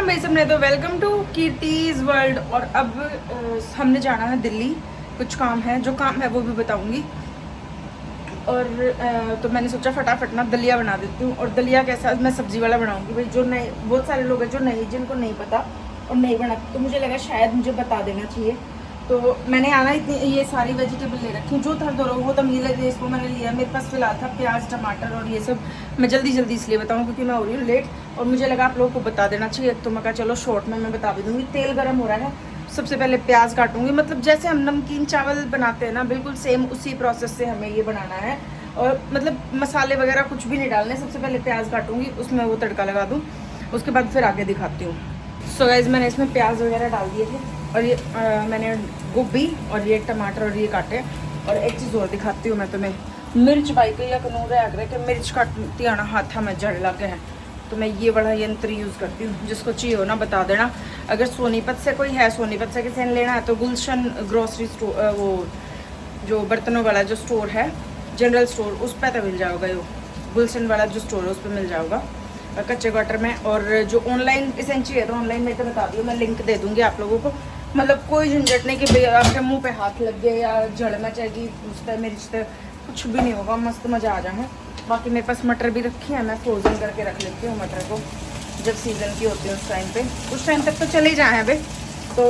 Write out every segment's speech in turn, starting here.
भाई सबने, तो वेलकम टू कीर्तिज वर्ल्ड। और अब हमने जाना है दिल्ली, कुछ काम है, जो काम है वो भी बताऊंगी। और तो मैंने सोचा फटाफट ना दलिया बना देती हूँ। और दलिया कैसा, मैं सब्जी वाला बनाऊंगी भाई। जो नए, बहुत सारे लोग हैं जो नहीं, जिनको नहीं पता और नहीं बनाते, तो मुझे लगा शायद मुझे बता देना चाहिए। तो मैंने आना इतनी ये सारी वेजिटेबल ले रखी हूँ, जो था दो वो तमीज़ है, इसको मैंने लिया। मेरे पास फिलहाल था प्याज, टमाटर और ये सब। मैं जल्दी इसलिए बताऊँ क्योंकि मैं हो रही हूँ लेट, और मुझे लगा आप लोगों को बता देना चाहिए, तो मैं कहा चलो शॉर्ट में मैं बता भी दूँगी। तेल गर्म हो रहा है, सबसे पहले प्याज काटूंगी। मतलब जैसे हम नमकीन चावल बनाते हैं ना, बिल्कुल सेम उसी प्रोसेस से हमें ये बनाना है। और मतलब मसाले वगैरह कुछ भी नहीं डालने, सबसे पहले प्याज काटूंगी, उसमें वो तड़का लगा दूँ, उसके बाद फिर आगे दिखाती हूँ। सो गाइस, मैंने इसमें प्याज वगैरह डाल दिए थे, और ये मैंने गोभी और ये टमाटर और ये काटे। और एक चीज़ और दिखाती हूँ मैं तुम्हें, मिर्च बाइक या कानून रहा कि मिर्च काटती आना हाथा में जड़ लगे हैं, तो मैं ये बड़ा यंत्र यूज़ करती हूँ। जिसको चाहिए हो ना बता देना। अगर सोनीपत से कोई है, सोनीपत से किसी ने लेना है, तो गुलशन ग्रोसरी स्टोर, वो जो बर्तनों वाला जो स्टोर है, जनरल स्टोर, उस पर तो मिल जाएगा। वो गुलशन वाला जो स्टोर है उस पर मिल जाएगा कच्चे क्वार्टर में। और जो ऑनलाइन इसेंची है, तो ऑनलाइन में तो बता दियो, मैं लिंक दे दूँगी आप लोगों को। मतलब कोई झंझट नहीं कि भाई आपके मुंह पे हाथ लग गए या जड़ में जाएगी उस पर मिर्च पर, कुछ भी नहीं होगा, मस्त मज़ा आ जाए। बाकी मेरे पास मटर भी रखी है, मैं फ्रोज़न करके रख लेती हूँ मटर को, जब सीज़न की होती है उस टाइम पे। उस टाइम तक तो चले जाए अभी, तो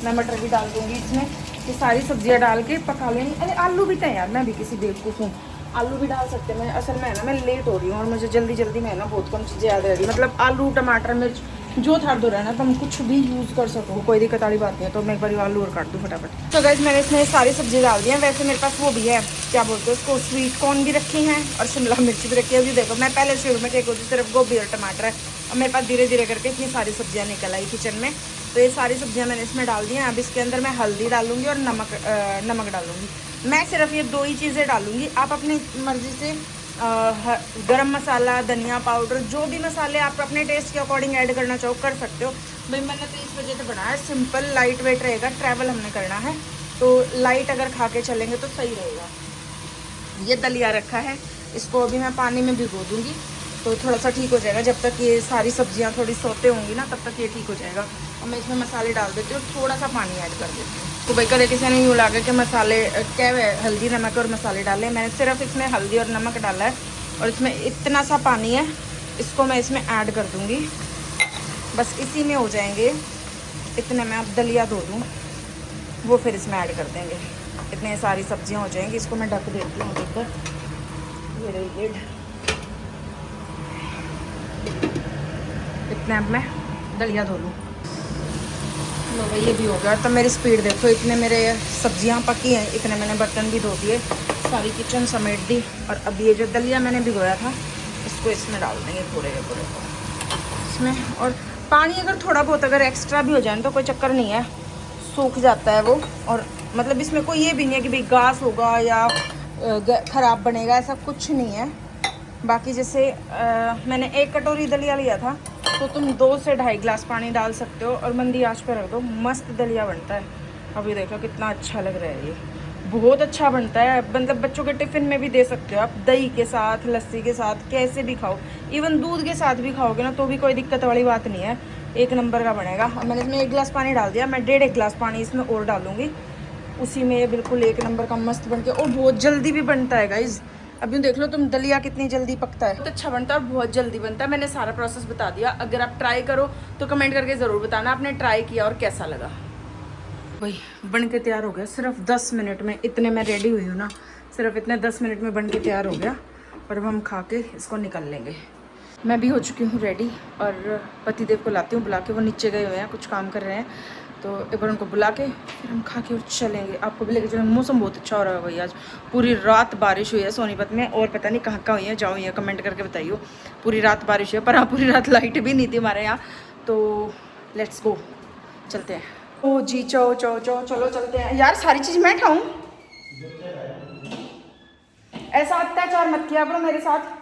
मैं मटर भी डाल दूँगी इसमें। ये सारी सब्जियाँ डाल के पका लेंगे। अरे आलू भी तो यार, मैं भी किसी बेवकूफ़ हूँ, आलू भी डाल सकते हैं। मैं असल में है ना, मैं लेट हो रही हूँ और मुझे जल्दी में है ना बहुत कम चीज़ें याद रह रही। मतलब आलू, टमाटर, मिर्च जो था दो रहना, तुम कुछ भी यूज़ कर सको, कोई दिक्कत वाली बात नहीं है। तो मैं एक बार आलू और काट दूँ फटाफट। तो गाइस, मैंने इसमें सारी सब्जी डाल दी है। वैसे मेरे पास वो भी है, क्या बोलते हैं उसको, स्वीट कॉर्न भी रखी हैं और शिमला मिर्च भी रखी है। अभी देखो, मैं पहले शुरू में क्या होती सिर्फ गोभी और टमाटर है, और मेरे पास धीरे धीरे करके इतनी सारी सब्जियाँ निकल आई किचन में। तो ये सारी सब्जियाँ मैंने इसमें डाल दी हैं। अब इसके अंदर मैं हल्दी डालूंगी और नमक डालूंगी। मैं सिर्फ ये दो ही चीज़ें डालूंगी, आप अपनी मर्ज़ी से गरम मसाला, धनिया पाउडर, जो भी मसाले आप अपने टेस्ट के अकॉर्डिंग ऐड करना चाहो कर सकते हो। भाई मैंने तो इस वजह से बनाया है, सिंपल लाइट वेट रहेगा, ट्रैवल हमने करना है, तो लाइट अगर खा के चलेंगे तो सही रहेगा। ये दलिया रखा है, इसको अभी मैं पानी में भिगो दूँगी, तो थोड़ा सा ठीक हो जाएगा। जब तक ये सारी सब्जियां थोड़ी सोते होंगी ना, तब तक ये ठीक हो जाएगा। और मैं इसमें मसाले डाल देती हूँ, थोड़ा सा पानी ऐड कर देती हूँ। तो भाई कभी किसी ने यूँ लगा कि मसाले क्या है, हल्दी नमक और मसाले डाले, मैंने सिर्फ इसमें हल्दी और नमक डाला है। और इसमें इतना सा पानी है, इसको मैं इसमें ऐड कर दूँगी, बस इसी में हो जाएंगे। इतने में अब दलिया धो दूँ, वो फिर इसमें ऐड कर देंगे। इतने सारी सब्जियाँ हो जाएंगी। इसको मैं ढक देती हूँ देखकर, ये रही लिड। इतने अब मैं दलिया धो लूँ। लो भाई, ये भी हो गया। तो मेरी स्पीड देखो, इतने मेरे सब्जियां पकी हैं, इतने मैंने बर्तन भी धो दिए, सारी किचन समेट दी। और अब ये जो दलिया मैंने भिगोया था, इसको इसमें डाल देंगे पूरे के पूरे को इसमें। और पानी अगर थोड़ा बहुत अगर एक्स्ट्रा भी हो जाए तो कोई चक्कर नहीं है, सूख जाता है वो। और मतलब इसमें कोई ये भी नहीं है कि भाई गास होगा या ख़राब बनेगा, ऐसा कुछ नहीं है। बाकी जैसे मैंने 1 कटोरी दलिया लिया था, तो तुम 2 से 2.5 गिलास पानी डाल सकते हो और मंदी आंच पर रख दो, मस्त दलिया बनता है। अभी देखो कितना अच्छा लग रहा है, ये बहुत अच्छा बनता है। मतलब बच्चों के टिफ़िन में भी दे सकते हो आप, दही के साथ, लस्सी के साथ, कैसे भी खाओ। इवन दूध के साथ भी खाओगे ना तो भी कोई दिक्कत वाली बात नहीं है, एक नंबर का बनेगा। और मैंने इसमें 1 गिलास पानी डाल दिया, मैं 1.5 गिलास पानी इसमें और डालूँगी, उसी में ये बिल्कुल एक नंबर का मस्त बन के, और बहुत जल्दी भी बनता है गाइज़। अभी देख लो तुम, दलिया कितनी जल्दी पकता है, बहुत अच्छा बनता है और बहुत जल्दी बनता है। मैंने सारा प्रोसेस बता दिया। अगर आप ट्राई करो तो कमेंट करके ज़रूर बताना आपने ट्राई किया और कैसा लगा। भाई बन के तैयार हो गया सिर्फ 10 मिनट में। इतने मैं रेडी हुई हूँ ना, सिर्फ इतने 10 मिनट में बन के तैयार हो गया। और अब हम खा के इसको निकल लेंगे। मैं भी हो चुकी हूँ रेडी, और पतिदेव को लाती हूँ बुला के, वो नीचे गए हुए हैं, कुछ काम कर रहे हैं। तो एक बार उनको बुला के फिर हम खा के और चलेंगे। आपको भी लेके चलेंगे। मौसम बहुत अच्छा हो रहा है भाई, आज पूरी रात बारिश हुई है सोनीपत में, और पता नहीं कहाँ कहाँ हुई है, जाओ हुई है, कमेंट करके बताइए। पूरी रात बारिश है, पर हाँ पूरी रात लाइट भी नहीं थी हमारे यहाँ। तो लेट्स गो, चलते हैं। ओ जी, चो चो चो चलो चलते हैं यार। सारी चीज़ मैं खाऊँ, ऐसा अत्याचार मत किया करो मेरे साथ।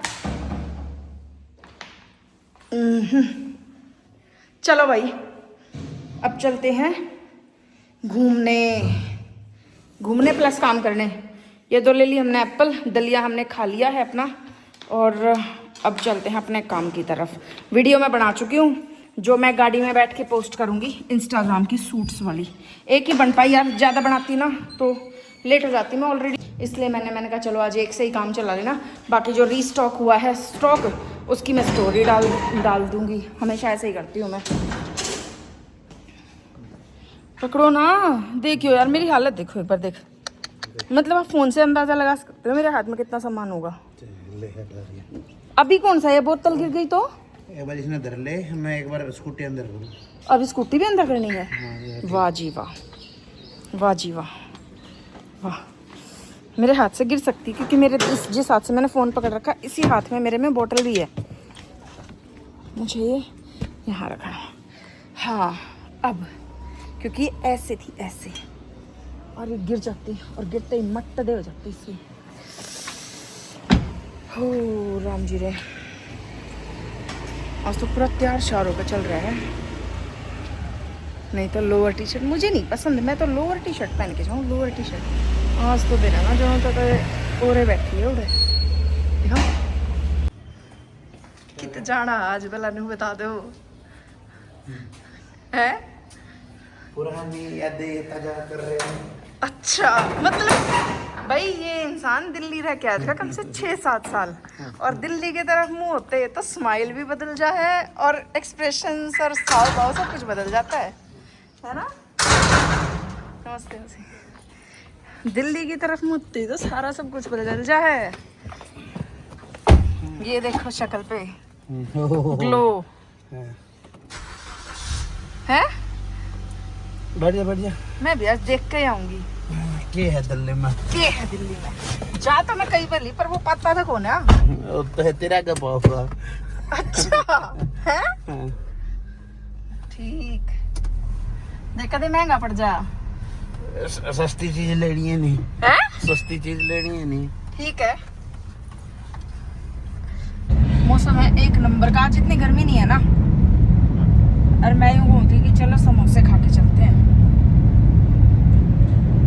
चलो भाई, अब चलते हैं घूमने, घूमने प्लस काम करने। ये दो ले ली हमने एप्पल, दलिया हमने खा लिया है अपना, और अब चलते हैं अपने काम की तरफ। वीडियो मैं बना चुकी हूँ, जो मैं गाड़ी में बैठ के पोस्ट करूँगी इंस्टाग्राम की सूट्स वाली। एक ही बन पाई यार, ज़्यादा बनाती ना तो लेट हो जाती मैं ऑलरेडी, इसलिए मैंने कहा चलो आज एक से ही काम चला लेना। बाकी जो रीस्टॉक हुआ है स्टॉक उसकी मैं स्टोरी डाल दूँगी, हमेशा ऐसे ही करती हूँ मैं। पकड़ो ना, देखियो यार मेरी हालत देखो एक बार, देख मतलब आप फ़ोन से अंदाज़ा लगा सकते हो मेरे हाथ में कितना सामान होगा। अभी कौन सा ये बोतल गिर गई तो एक बार इसने धर ले, मैं एक बार स्कूटी अंदर करूँ। अभी स्कूटी भी अंदर करनी है? वाह जी वाह, वाह जी वाह, वाह। मेरे हाथ से गिर सकती क्योंकि मेरे जिस हाथ से मैंने फ़ोन पकड़ रखा इसी हाथ में मेरे में बोतल भी है। मुझे ये यहाँ रखा है। हाँ अब क्योंकि ऐसे थी ऐसे और ये गिर जाती और गिरते ही मट्ट दे हो जाती इसलिए। हो राम जी रे, आज तो पूरा तैयार शार होकर चल रहा है। नहीं तो लोअर टी शर्ट मुझे नहीं पसंद, मैं तो लोअर टी शर्ट पहन के जाऊँ, लोअर टी शर्ट। आज तो देना ना जो तो ओरे बैठी है उड़े देखो कित जाना आज भला नहीं बता दो है। पुरानी यादें ताजा कर रहे हैं। अच्छा मतलब भाई ये इंसान दिल्ली रह के आएगा कम से 6-7 साल और दिल्ली की तरफ मुंह होते है तो स्माइल भी बदल जाए और एक्सप्रेशंस और हाव भाव सब कुछ बदल जाता है ना। नमस्ते नमस्ते। दिल्ली की तरफ मुंह होते तो सारा सब कुछ बदल जाए। ये देखो शक्ल पे ग्लो है। बढ़िया बढ़िया, मैं भी आज देख के आऊंगी क्या है दिल्ली में, क्या है दिल्ली में। जा तो मैं कई बार ली पर वो पता था कौन है। वो तो है तेरा का पापा। अच्छा है ठीक, देखा दे महंगा पड़ जा। सस्ती चीज लेनी है नहीं है, सस्ती चीज लेनी है नहीं। ठीक है। मौसम है एक नंबर का, आज इतनी गर्मी नहीं है ना। और मैं यूँ कहूँगी कि चलो समोसे खा के चलते हैं।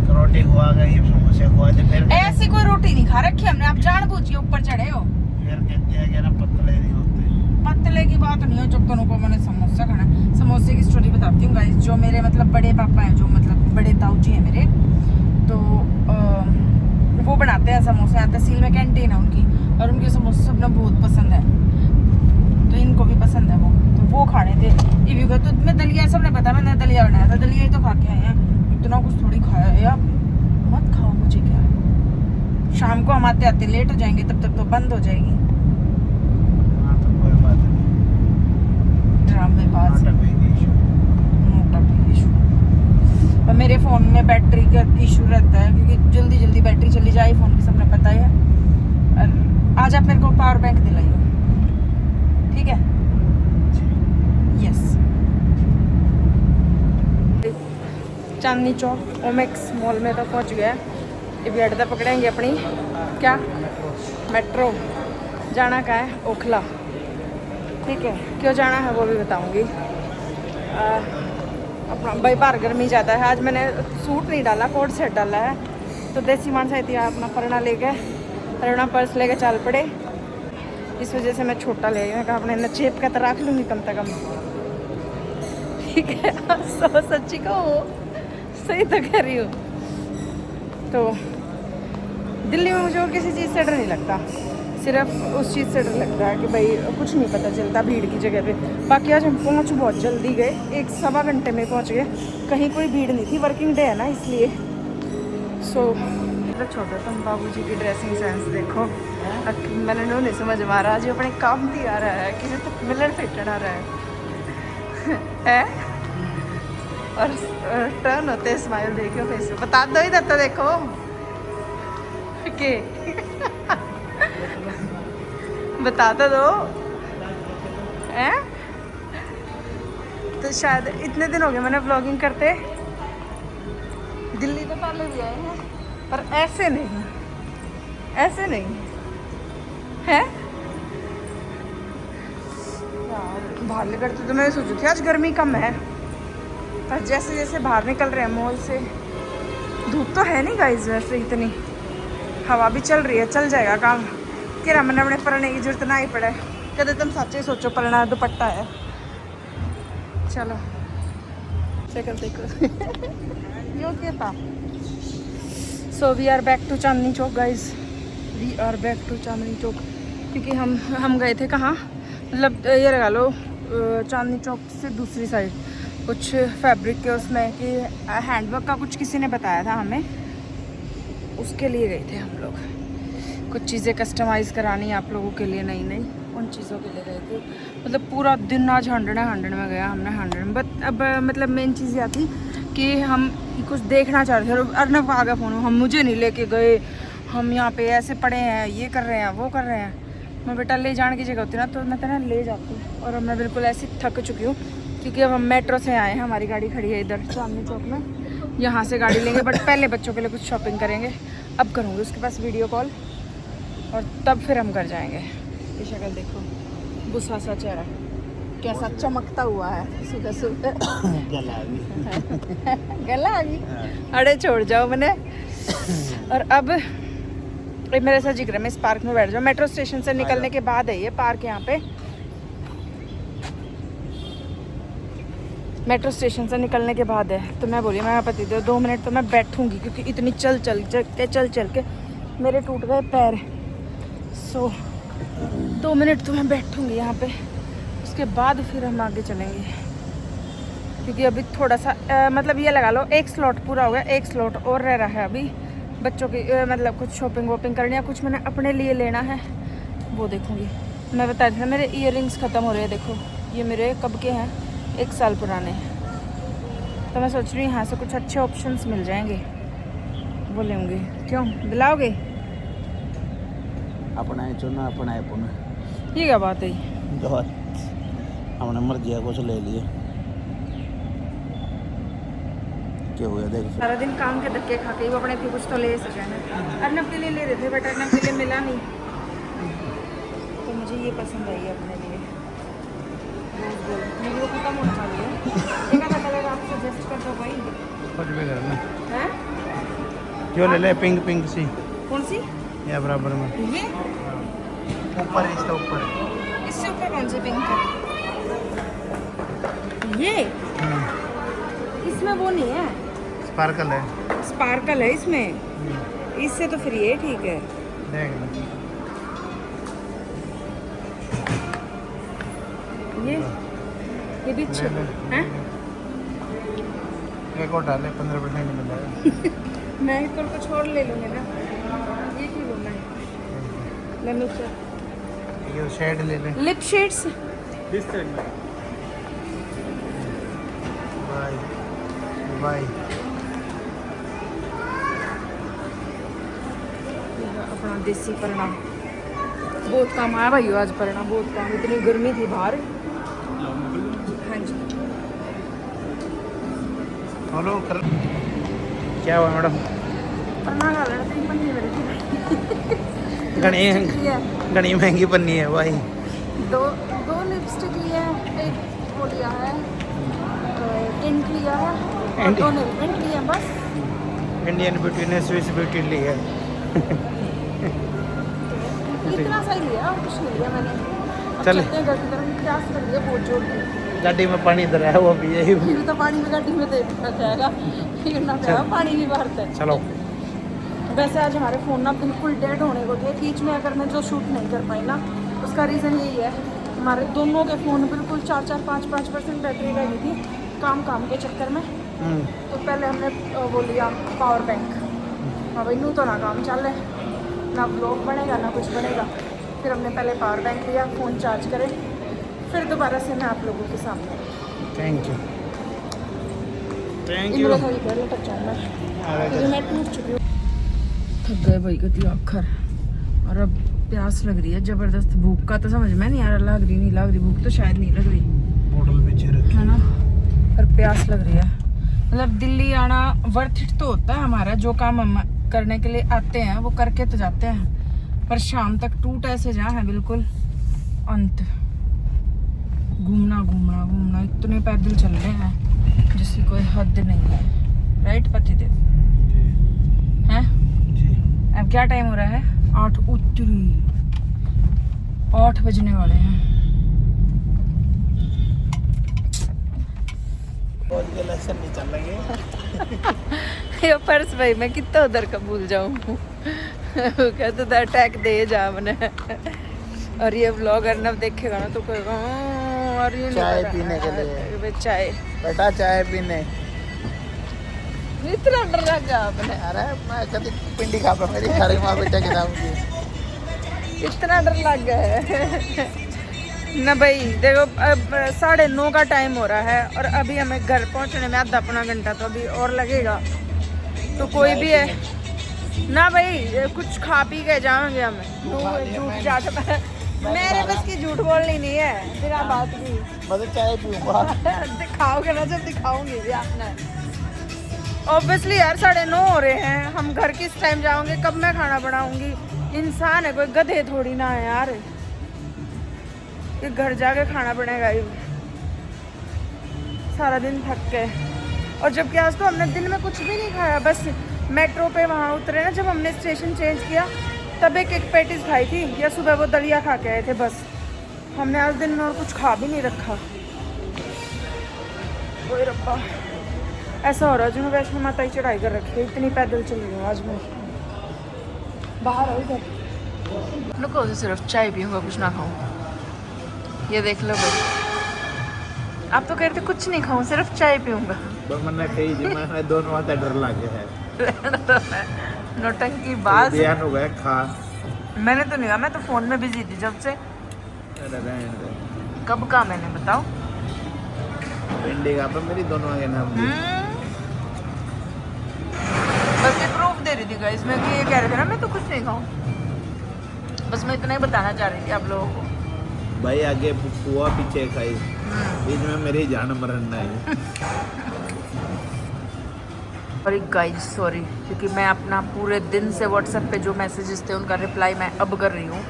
रोटी खुआ गई, समोसे खुआ दे, फिर ऐसी कोई रोटी नहीं खा रखी हमने, आप जानबूझ के ऊपर चढ़े हो। फिर कहते हैं कि ना पतले नहीं होते। पतले की बात नहीं हो, जब दोनों को मैंने समोसा खाना। समोसे की स्टोरी बताती हूँ गाइस। जो मेरे मतलब बड़े पापा हैं, जो मतलब बड़े ताऊ जी हैं मेरे, तो वो बनाते हैं समोसे। यहाँ तहसील में कैंटीन है उनकी और उनके समोसे सबने बहुत पसंद है, तो इनको भी पसंद है तो वो खाने थे। इवी को तो मैं दलिया, सबने पता मैंने दलिया बनाया था, दलिया ही तो खा के आए हैं। इतना कुछ थोड़ी खाया है यार, मत खाओ, मुझे क्या है। शाम को हम आते आते लेट हो जाएंगे, तब तक तो बंद हो जाएगी। हाँ तो कोई बात नहीं, ड्रामेबाज मोटा भी इशू। और मेरे फ़ोन में बैटरी का इशू रहता है क्योंकि जल्दी जल्दी बैटरी चली जाए फ़ोन की, सबने पता ही है। और आज आप मेरे को पावर बैंक दिलाइए, ठीक है? यस। चांदनी चौक ओमेक्स मॉल में तो पहुंच गया। ये अड्डा पकड़ेंगे अपनी क्या मेट्रो, जाना का है ओखला, ठीक है? क्यों जाना है वो भी बताऊंगी। अपना भाई बाहर गर्मी ज़्यादा है, आज मैंने सूट नहीं डाला, कोट सेट डाला है। तो देसी मान साहित्य अपना परना ले गए, परना पर्स लेके चल पड़े। इस वजह से मैं छोटा ले गया, कहा अपने नचेप का तो रख लूँगी कम से कम, ठीक है? सो सच्ची कहो, सही तो कह रही हूँ। तो दिल्ली में मुझे और किसी चीज़ से डर नहीं लगता, सिर्फ उस चीज़ से डर लगता है कि भाई कुछ नहीं पता चलता भीड़ की जगह पे। बाकी आज हम पहुँच बहुत जल्दी गए, 1-1.25 घंटे में पहुँच गए, कहीं कोई भीड़ नहीं थी, वर्किंग डे है ना इसलिए। सो छोटे तुम बाबूजी की ड्रेसिंग सेंस देखो, मैंने नहीं समझ में आ रहा, जो अपने काम भी आ रहा है, किसी तो मिलन फिटन आ रहा है और टर्न होते स्माइल देखो फेस पे, बता दो ही देता देखो के बता तो दो हैं। तो शायद इतने दिन हो गए मैंने व्लॉगिंग करते, दिल्ली तो पहले भी आए हैं पर ऐसे नहीं, ऐसे नहीं है यार। बाहर निकलते तो मैं सोची थी आज गर्मी कम है, पर जैसे जैसे बाहर निकल रहे हैं मॉल से, धूप तो है नहीं गाइस, वैसे इतनी हवा भी चल रही है, चल जाएगा काम। कि मैंने अपने पढ़ने की जरूरत ना ही पड़े, कहते तुम सच्चे सोचो पढ़ना दुपट्टा है, चलो शक्ल देखो यो क्या था। So we are back to Chandni Chowk guys, we are back to Chandni Chowk. क्योंकि हम गए थे कहाँ, मतलब ये लगा लो चांदनी चौक से दूसरी साइड कुछ फैब्रिक के उसमें कि हैंडवर्क का कुछ किसी ने बताया था हमें, उसके लिए गए थे हम लोग। कुछ चीज़ें कस्टमाइज़ करानी आप लोगों के लिए नई नई, उन चीज़ों के लिए गए थे। मतलब पूरा दिन आज 100 में गया हमने 100 में। बट अब मतलब मेन चीज़ ये थी कि हम कुछ देखना चाह रहे थे। अर्नब का आ गया फ़ोन, हम मुझे नहीं लेके गए, हम यहाँ पे ऐसे पड़े हैं, ये कर रहे हैं, वो कर रहे हैं। मैं बेटा ले जाने की जगह होती ना तो मैं तो ना ले जाती। और अब मैं बिल्कुल ऐसी थक चुकी हूँ क्योंकि अब हम मेट्रो से आए हैं, हमारी गाड़ी खड़ी है इधर चांदनी चौक में, यहाँ से गाड़ी लेंगे। बट पहले बच्चों के लिए कुछ शॉपिंग करेंगे, अब करूँगी उसके पास वीडियो कॉल और तब फिर हम घर जाएंगे। ये शक्ल देखो, गुस्सा सा चेहरा कैसा चमकता हुआ है सुबह सुबह। गला आ गई, अरे छोड़ जाओ मैंने। और अब मेरे साथ जिक्र है, मैं इस पार्क में बैठ जाऊँ। मेट्रो स्टेशन से निकलने के बाद है ये पार्क, यहाँ पे मेट्रो स्टेशन से निकलने के बाद है। तो मैं बोली मैं पति दे 2 मिनट तो मैं बैठूंगी क्योंकि इतनी चल के मेरे टूट गए पैर। सो 2 मिनट तो मैं बैठूंगी यहाँ पे, उसके बाद फिर हम आगे चलेंगे। क्योंकि अभी थोड़ा सा मतलब ये लगा लो 1 स्लॉट पूरा हो गया, 1 स्लॉट और रह रहा है अभी बच्चों की मतलब कुछ शॉपिंग वॉपिंग करनी है, कुछ मैंने अपने लिए लेना है वो देखूंगी। मैं बता रही थी मेरे इयररिंग्स ख़त्म हो रहे हैं, देखो ये मेरे कब के हैं, 1 साल पुराने हैं। तो मैं सोच रही हूँ यहाँ से कुछ अच्छे ऑप्शंस मिल जाएंगे, वो लेंगे। क्यों दिलाओगे? अपना है चुना, अपना है पुना। ये क्या बात है? बहुत हमने मर्जी है कुछ ले लिए, क्या हो गया देख। सारा दिन काम के धक्के खा के वो अपने थे कुछ तो ले सके हैं। अर्नब के लिए ले रहे थे बट अर्नब के लिए मिला नहीं, तो मुझे ये पसंद आई है अपने लिए। मुझे वो खत्म होने वाली है। एक आधा कलर आप सजेस्ट कर दो भाई। कुछ भी करना हैं? क्यों ले ले, पिंक पिंक सी कौन सी? या बराबर में ये ऊपर, इसके ऊपर, इससे ऊपर कौन सी पिंक है? ये इसमें वो नहीं है, स्पार्कल है। स्पार्कल है इसमें, इससे तो फिर ये ठीक है। देख ले ये भी अच्छे हैं। एक और डाले 15% मिलेगा। मैं तो कुछ और ले लूँगी ना, ये क्यों लूँगा? ले लो ये शेड ले ले, लिप शेड्स बाय बाय। अपना देसी परना बहुत काम आया भाई आज, परना बहुत काम, इतनी गर्मी थी बाहर। हाँ जी हेलो कर, क्या हुआ मैडम? परना खा लेना थी, पन्नी मेरी थी। घनी महंगी पन्नी है भाई। दो लिपस्टिक लिया है, एक वो लिया है टिंट लिया है और 2 नेल पेंट लिए हैं बस। इंडियन ब्यूटी ने स्विस ब्यूटी ली है। इतना सही लिया और कुछ नहीं लिया मैंने। चल घर की तरफ प्यास लग रही है बहुत जोर की। गाड़ी में पानी इधर है, वो भी यही फिर तो पानी में गाड़ी में देखना जाएगा, फिरना पड़ेगा, पानी भी भरता है। चलो। वैसे आज हमारे फ़ोन ना बिल्कुल डेड होने को थे, बीच में अगर मैं जो शूट नहीं कर पाई ना उसका रीज़न यही है, हमारे दोनों के फ़ोन बिल्कुल 4-4, 5-5% बैटरी रह गई थी काम के चक्कर में। तो पहले हमने वो लिया पावर बैंक। हाँ भाई नू तो ना काम चल रहे, ना ब्लॉग बनेगा ना कुछ बनेगा। फिर हमने पहले पावर बैंक लिया, फ़ोन चार्ज करे, फिर दोबारा से मैं आप लोगों के सामने। थैंक यू मैं टूट चुकी हूँ, थक गए भाई गति आखिर। और अब प्यास लग रही है ज़बरदस्त, भूख का तो समझ में नहीं आ रहा, लग रही भूख तो शायद नहीं लग रही, बोतल पीछे रखी है ना, पर प्यास लग रही है। मतलब दिल्ली आना वर्थ इट तो होता है हमारा, जो काम हम करने के लिए आते हैं वो करके तो जाते हैं, पर शाम तक टूट ऐसे जहाँ है बिल्कुल अंत। घूमना इतने पैदल चल रहे हैं जिसकी कोई हद नहीं है, राइट पतिदेव हैं? अब क्या टाइम हो रहा है? 8 बजने वाले हैं। बहुत के लेसन नहीं चल लगे। ये पर्स भाई मैं कितना उधर का भूल जाऊँ। वो कहते था अटैक दे जा मैंने। और ये व्लॉग अर्नब देखेगा ना तो कहेगा और ये चाय पीने के लिए चाय बेटा चाय पीने। इतना डर लगा आपने। अरे मैं कभी पिंडी खा पाऊँ मेरी खारी माँ बेटा के नाम की। इतना डर लग गया है ना भाई। देखो अब 9:30 का टाइम हो रहा है और अभी हमें घर पहुंचने में आधा पौना घंटा तो अभी और लगेगा। तो कोई भी है ना भाई कुछ खा पी के जाएंगे हम। झूठ जाट मेरे बस की झूठ बोलनी नहीं है बिना बात की। मतलब चाय पीऊंगा। दिखाओगे ना जब दिखाऊंगी भी आपने। ऑब्वियसली यार 9:30 हो रहे हैं। हम घर किस टाइम जाओगे कब मैं खाना बनाऊंगी। इंसान है कोई गधे थोड़ी ना है यार कि घर जाके खाना पड़ेगा ही। सारा दिन थक के और जबकि आज तो हमने दिन में कुछ भी नहीं खाया। बस मेट्रो पे वहाँ उतरे ना जब हमने स्टेशन चेंज किया तब एक पैटीज खाई थी या सुबह वो दलिया खा के आए थे। बस हमने आज दिन में और कुछ खा भी नहीं रखा। ओए रब्बा ऐसा हो रहा है जो वैष्णो माता की चढ़ाई कर रखी है। इतनी पैदल चल रही हूँ आज मैं। बाहर आओ इधर नको तो सिर्फ चाय पीऊँगा कुछ ना खाऊँ। ये देख लो भाई आप तो कहते कुछ नहीं खाऊं सिर्फ चाय पीऊंगा। मैंने कही जी मैंने दोनों हाथ डर लगे है। नौटंकी बात ध्यान हो गया खा। मैंने तो नहीं कहा मैं तो फोन में बिजी थी जब से। कब का मैंने बताओ। भिंडी का पर मेरी दोनों आगे नाम दी। बस ये प्रूफ दे रही थी गाइस मैं कि ये कह रहे थे ना मैं तो कुछ नहीं खाऊं। बस मैं इतना ही बताना चाह रही थी आप लोगों को। भाई आगे पुआ पीछे खाई बीच में मेरी जान मरना है। सॉरी गाइस सॉरी क्योंकि मैं अपना पूरे दिन से व्हाट्सएप पे जो मैसेजेस थे उनका रिप्लाई मैं अब कर रही हूँ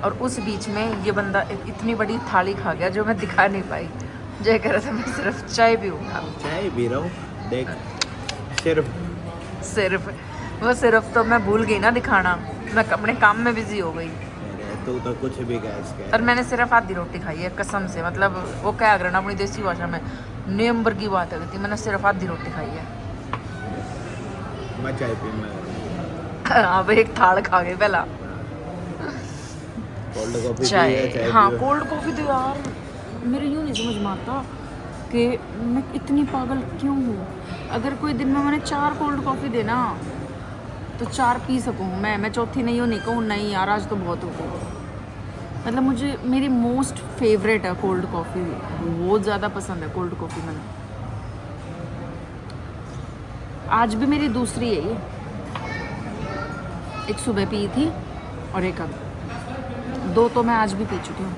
और उस बीच में ये बंदा इतनी बड़ी थाली खा गया जो मैं दिखा नहीं पाई। जो कह रहा था मैं सिर्फ चाय पीऊँगा। चाय पी रहा हूँ देख सिर्फ वो सिर्फ तो मैं भूल गई ना दिखाना। मैं अपने काम में बिजी हो गई। तो कुछ भी कह। और मैंने सिर्फ आधी रोटी खाई है कसम से। मतलब वो क्या करना अपनी देसी भाषा में नंबर की बात है थी। मैंने सिर्फ आधी रोटी खाई है। मैं चाय पीना। हाँ भाई एक थाल खा गए पहला। कोल्ड कॉफी चाय हाँ कोल्ड कॉफी तो यार मेरे यूँ नहीं समझ में आता कि मैं इतनी पागल क्यों हूँ। अगर कोई दिन में मैंने 4 कोल्ड कॉफी देना तो 4 पी सकूँ मैं चौथी नहीं कहूँ नहीं यार आज तो बहुत हो गया। मतलब मुझे मेरी मोस्ट फेवरेट है कोल्ड कॉफ़ी। बहुत ज़्यादा पसंद है कोल्ड कॉफ़ी। मैंने आज भी मेरी दूसरी है ये। एक सुबह पी थी और एक अब 2 तो मैं आज भी पी चुकी हूँ।